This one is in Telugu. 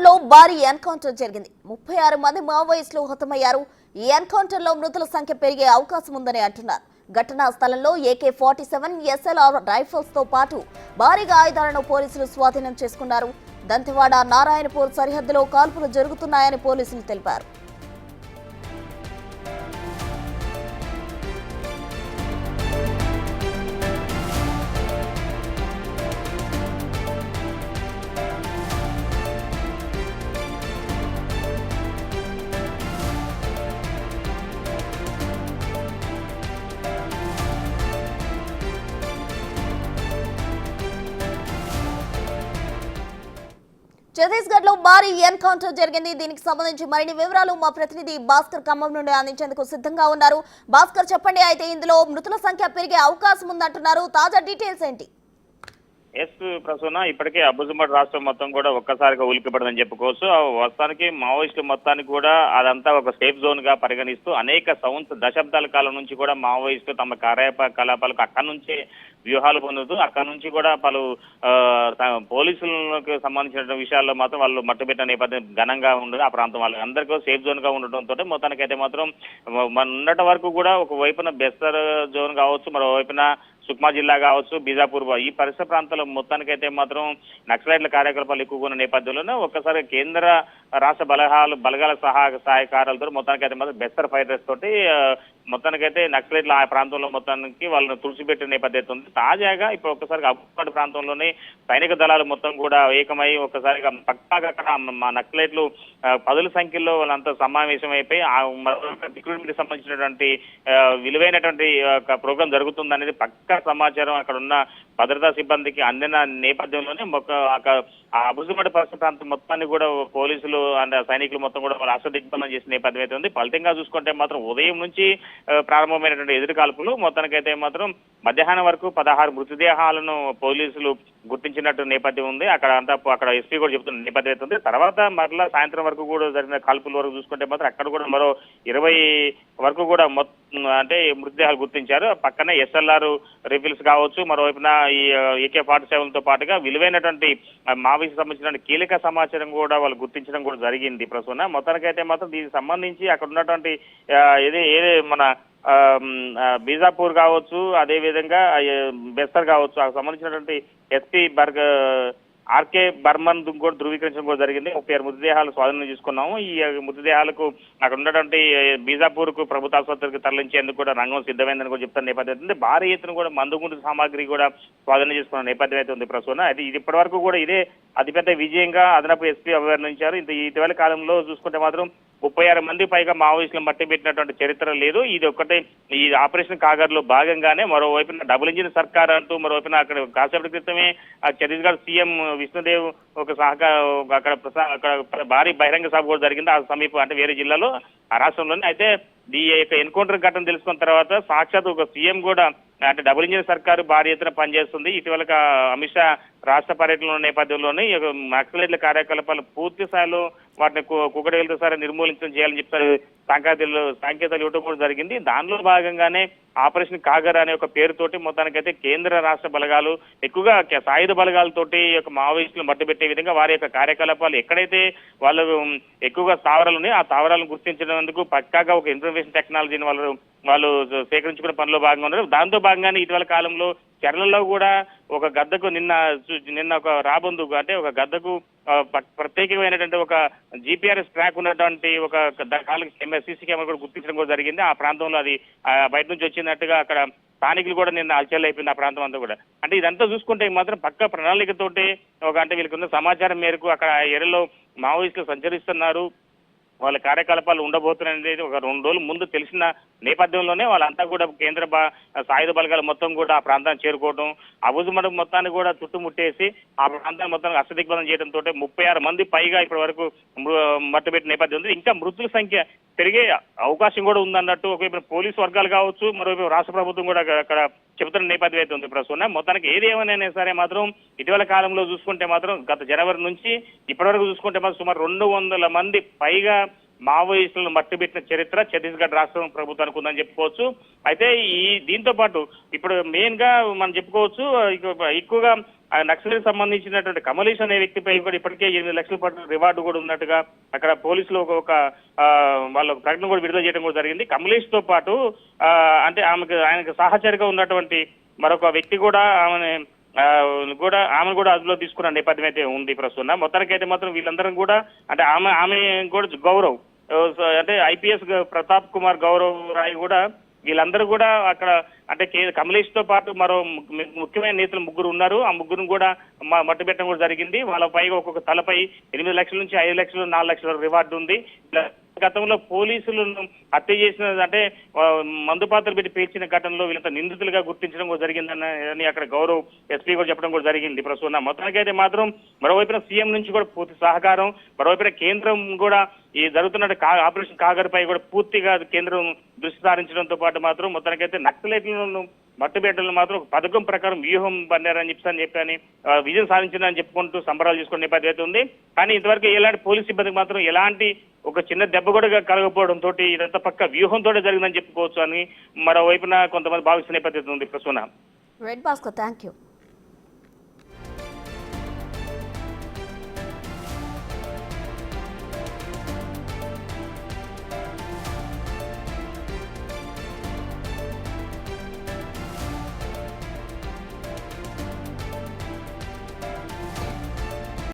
ఛత్తీస్గఢ్ లో భారీ ఎన్కౌంటర్ జరిగింది. 36 మంది మావోయిస్టులు హతమయ్యారు. ఈ ఎన్కౌంటర్ లో మృతుల సంఖ్య పెరిగే అవకాశం ఉందని అంటున్నారు. ఘటనా స్థలంలో AK-47 SLR రైఫల్స్ తో పాటు భారీగా ఆయుధాలను పోలీసులు స్వాధీనం చేసుకున్నారు. దంతెవాడ నారాయణపూర్ సరిహద్దులో కాల్పులు జరుగుతున్నాయని పోలీసులు తెలిపారు. ఛత్తీస్గఢ్ లో భారీ ఎన్కౌంటర్ జరిగింది. దీనికి సంబంధించి మరిన్ని వివరాలు మా ప్రతినిధి భాస్కర్ ఖమ్మం నుండి అందించేందుకు సిద్ధంగా ఉన్నారు. భాస్కర్ చెప్పండి, అయితే ఇందులో మృతుల సంఖ్య పెరిగే అవకాశం ఉందంటున్నారు. తాజా డీటెయిల్స్ ఏంటి? ప్రసూన, ఇప్పటికే అబుజుమడ్ రాష్ట్రం మొత్తం కూడా ఒక్కసారిగా ఉలిక్కిపడదని చెప్పుకోవచ్చు. వాస్తవానికి మావోయిస్టులు మొత్తానికి కూడా అదంతా ఒక సేఫ్ జోన్ గా పరిగణిస్తూ అనేక దశాబ్దాల కాలం నుంచి కూడా మావోయిస్టులు తమ కార్యకలాపాలకు అక్కడి నుంచే వ్యూహాలు పొందుతూ అక్కడి నుంచి కూడా పలు పోలీసులకు సంబంధించిన విషయాల్లో మాత్రం వాళ్ళు మట్టుబెట్టిన నేపథ్యం ఘనంగా ఉండదు. ఆ ప్రాంతం వాళ్ళకి అందరికీ సేఫ్ జోన్ గా ఉండటంతో మొత్తానికైతే మాత్రం ఉన్నటి వరకు కూడా ఒక వైపున బెస్తర్ జోన్ కావచ్చు, మరోవైపున సుక్మా జిల్లా కావచ్చు, బీజాపూర్ ఈ పరిసర ప్రాంతాల్లో మొత్తానికైతే మాత్రం నక్సలైట్ల కార్యకలాపాలు ఎక్కువగా ఉన్న నేపథ్యంలోనే ఒక్కసారి కేంద్ర రాష్ట్ర బలగాల సహాయకారాలతో మొత్తానికైతే మాత్రం బెస్తర్ ఫైటర్స్ తోటి మొత్తానికైతే నక్సలైట్లు ఆ ప్రాంతంలో మొత్తానికి వాళ్ళని తుడిచిపెట్టిన నేపథ్యం ఉంది. తాజాగా ఇప్పుడు ఒక్కసారిగా అబ్బుపాడు ప్రాంతంలోనే సైనిక దళాలు మొత్తం కూడా ఏకమై ఒక్కసారిగా పక్కాగా అక్కడ మా నక్సలైట్లు పదుల సంఖ్యలో వాళ్ళంతా సమావేశం అయిపోయి రిక్రూట్మెంట్ సంబంధించినటువంటి విలువైనటువంటి ప్రోగ్రాం జరుగుతుందనేది పక్కా సమాచారం అక్కడ ఉన్న భద్రతా సిబ్బందికి అందిన నేపథ్యంలోనే అబుజుమడ్ పరిసర ప్రాంతం మొత్తాన్ని కూడా పోలీసులు అండ్ సైనికులు మొత్తం కూడా వాళ్ళు అష్టదిగ్బంధం చేసిన నేపథ్యం అయితే ఉంది. ఫలితంగా చూసుకుంటే మాత్రం ఉదయం నుంచి ప్రారంభమైనటువంటి ఎదురు కాల్పులు మొత్తానికైతే మాత్రం మధ్యాహ్నం వరకు 16 మృతదేహాలను పోలీసులు గుర్తించినట్టు నేపథ్యం ఉంది. అక్కడ ఎస్పీ కూడా చెబుతున్న నేపథ్యం అయితే ఉంది. తర్వాత మరలా సాయంత్రం వరకు కూడా జరిగిన కాల్పుల వరకు చూసుకుంటే మాత్రం అక్కడ కూడా మరో 20 వరకు కూడా అంటే మృతదేహాలు గుర్తించారు. పక్కనే SLR రైఫిల్స్ కావచ్చు, మరోవైపున ఈ AK-47 తో పాటుగా విలువైనటువంటి మావోయిస్టుకు సంబంధించిన కీలక సమాచారం కూడా వాళ్ళు గుర్తించడం కూడా జరిగింది. ప్రసూన, మొత్తానికైతే మాత్రం దీనికి సంబంధించి అక్కడ ఉన్నటువంటి మన బీజాపూర్ కావచ్చు, అదే విధంగా బెస్తర్ కావచ్చు, ఆ సంబంధించినటువంటి SP RK బర్మన్ కూడా ధృవీకరించడం కూడా జరిగింది. 36 మృతదేహాలు స్వాధీనం చేసుకున్నాము. ఈ మృతదేహాలకు అక్కడ ఉన్నటువంటి బీజాపూర్ కు ప్రభుత్వ ఆసుపత్రికి తరలించేందుకు కూడా రంగం సిద్ధమైందని కూడా చెప్తున్న నేపథ్యం ఉంది. భారీ ఎత్తున కూడా మందుగుండు సామాగ్రి కూడా స్వాధీనం చేసుకున్న నేపథ్యం అయితే ఉంది. ప్రసూన, అది ఇప్పటి వరకు కూడా ఇదే అతిపెద్ద విజయంగా అదనపు SP అభివర్ణించారు. ఇటీవల కాలంలో చూసుకుంటే మాత్రం 36 మంది పైగా మావోయిస్టులు మట్టిపెట్టినటువంటి చరిత్ర లేదు. ఇది ఒక్కటే ఈ ఆపరేషన్ కాగర్ లో భాగంగానే మరోవైపున డబుల్ ఇంజిన్ సర్కార్ అంటూ మరోవైపున అక్కడ కాసేపటి క్రితమే ఛత్తీస్గఢ్ సీఎం విష్ణుదేవ్ అక్కడ భారీ బహిరంగ సభ కూడా జరిగింది. ఆ సమీపం అంటే వేరే జిల్లాలో ఆ రాష్ట్రంలోనే. అయితే ఈ యొక్క ఎన్కౌంటర్ ఘటన తెలుసుకున్న తర్వాత సాక్షాత్ ఒక సీఎం కూడా అంటే డబుల్ ఇంజిన్ సర్కారు భారీ ఎత్తున పనిచేస్తుంది. ఇటీవల అమిత్ షా రాష్ట్ర పర్యటన నేపథ్యంలోనే నక్సలైట్ల కార్యకలాపాలు పూర్తి స్థాయిలో వాటిని కుక్కడేలతో సరే నిర్మూలించడం చేయాలని చెప్పారు. సంకేతాలు ఇవ్వడం కూడా జరిగింది. దానిలో భాగంగానే ఆపరేషన్ కాగర్ అనే ఒక పేరుతోటి మొత్తానికైతే కేంద్ర రాష్ట్ర బలగాలు ఎక్కువగా సాయుధ బలగాలతోటి మావోయిస్టులు మట్టుబెట్టే విధంగా వారి యొక్క కార్యకలాపాలు ఎక్కడైతే వాళ్ళు ఎక్కువగా స్థావరాలు ఉన్నాయో ఆ స్థావరాలను గుర్తించినందుకు పక్కాగా ఒక ఇన్ఫర్మేషన్ టెక్నాలజీని వాళ్ళు సేకరించుకునే పనిలో భాగంగా ఉన్నారు. దాంతో భాగంగానే ఇటీవల కాలంలో కేరళలో కూడా ఒక గద్దకు నిన్న ఒక రాబందు అంటే ఒక గద్దకు ప్రత్యేకమైనటువంటి ఒక GPS ట్రాక్ ఉన్నటువంటి ఒక CC కెమెరా కూడా గుర్తించడం కూడా జరిగింది. ఆ ప్రాంతంలో అది బయట నుంచి వచ్చినట్టుగా అక్కడ స్థానికులు కూడా నిన్న అలచల్ అయిపోయింది ఆ ప్రాంతం అంతా కూడా. అంటే ఇదంతా చూసుకుంటే మాత్రం పక్క ప్రణాళికతోటి అంటే వీళ్ళకి ఉన్న సమాచారం మేరకు అక్కడ ఏరియాలో మావోయిస్టులు సంచరిస్తున్నారు, వాళ్ళ కార్యకలాపాలు ఉండబోతున్నాయనేది ఒక 2 రోజుల ముందు తెలిసిన నేపథ్యంలోనే వాళ్ళంతా కూడా కేంద్ర సాయుధ బలగాలు మొత్తం కూడా ఆ ప్రాంతాన్ని చేరుకోవడం, అబుజుమడ్ మొత్తాన్ని కూడా చుట్టుముట్టేసి ఆ ప్రాంతాన్ని మొత్తం అష్టదిగ్బంధం చేయడంతో 36 మంది పైగా ఇప్పటి వరకు మట్టుబెట్టిన నేపథ్యం ఉంది. ఇంకా మృతుల సంఖ్య పెరిగే అవకాశం కూడా ఉందన్నట్టు ఒకవైపు పోలీసు వర్గాలు కావచ్చు, మరోవైపు రాష్ట్ర ప్రభుత్వం కూడా అక్కడ చెబుతున్న నేపథ్యం అయితే ఉంది. ప్రస్తుతం మొత్తానికి ఏది ఏమైనా సరే మాత్రం ఇటీవల కాలంలో చూసుకుంటే మాత్రం గత జనవరి నుంచి ఇప్పటి వరకు చూసుకుంటే మాత్రం సుమారు 200 మంది పైగా మావోయిస్టులను మట్టిపెట్టిన చరిత్ర ఛత్తీస్గఢ్ రాష్ట్రం ప్రభుత్వానికి ఉందని చెప్పుకోవచ్చు. అయితే దీంతో పాటు ఇప్పుడు మెయిన్ గా మనం చెప్పుకోవచ్చు ఎక్కువగా నక్సల్కి సంబంధించినటువంటి కమలేష్ అనే వ్యక్తిపై కూడా ఇప్పటికే 8 లక్షల పాటు రివార్డు కూడా ఉన్నట్టుగా అక్కడ పోలీసులు ఒక వాళ్ళ ప్రకటన కూడా విడుదల చేయడం కూడా జరిగింది. కమలేష్ తో పాటు అంటే ఆయనకు సహచరిగా ఉన్నటువంటి మరొక వ్యక్తి కూడా ఆమెను కూడా అదుపులో తీసుకున్న నేపథ్యం అయితే ఉంది ప్రస్తుతం. మొత్తానికి అయితే మాత్రం వీళ్ళందరం కూడా అంటే ఆమె కూడా గౌరవ్ అంటే ఐపీఎస్ ప్రతాప్ కుమార్ గౌరవ్ రాయ్ కూడా వీళ్ళందరూ కూడా అక్కడ అంటే కమలేష్ తో పాటు మరో ముఖ్యమైన నేతలు 3 ఉన్నారు. ఆ 3 కూడా మట్టు పెట్టడం కూడా జరిగింది. వాళ్ళపై ఒక్కొక్క తలపై 8 లక్షల నుంచి 5 లక్షలు 4 లక్షల రివార్డు ఉంది. గతంలో పోలీసులను హత్య చేసిన అంటే మందుపాత్రలు పెట్టి పేల్చిన ఘటనలో వీళ్ళంతా నిందితులుగా గుర్తించడం కూడా జరిగిందని అక్కడ గౌరవ్ ఎస్పీ కూడా చెప్పడం కూడా జరిగింది. ప్రస్తుతం మొత్తానికైతే మాత్రం మరోవైపున సీఎం నుంచి కూడా పూర్తి సహకారం, మరోవైపున కేంద్రం కూడా ఈ జరుగుతున్న ఆపరేషన్ కాగర్పై కూడా పూర్తిగా కేంద్రం దృష్టి సారించడంతో పాటు మాత్రం మొత్తానికైతే నక్సలైట్లను మట్టుబెట్టలను మాత్రం ఒక పథకం ప్రకారం వ్యూహం పన్నారని చెప్పని విజయం సాధించిందని చెప్పుకుంటూ సంబరాలు చేసుకునే నేపథ్యం అయితే ఉంది. కానీ ఇంతవరకు ఎలాంటి పోలీస్ సిబ్బందికి మాత్రం ఎలాంటి ఒక చిన్న దెబ్బ కూడా కలగకపోవడం తోటి ఇదంతా పక్క వ్యూహంతో జరిగిందని చెప్పుకోవచ్చు అని మరోవైపున కొంతమంది భావిస్తున్న నేపథ్యం ఉంది. ప్రస్తుతం రెడ్ భాస్కర్, థ్యాంక్ యూ.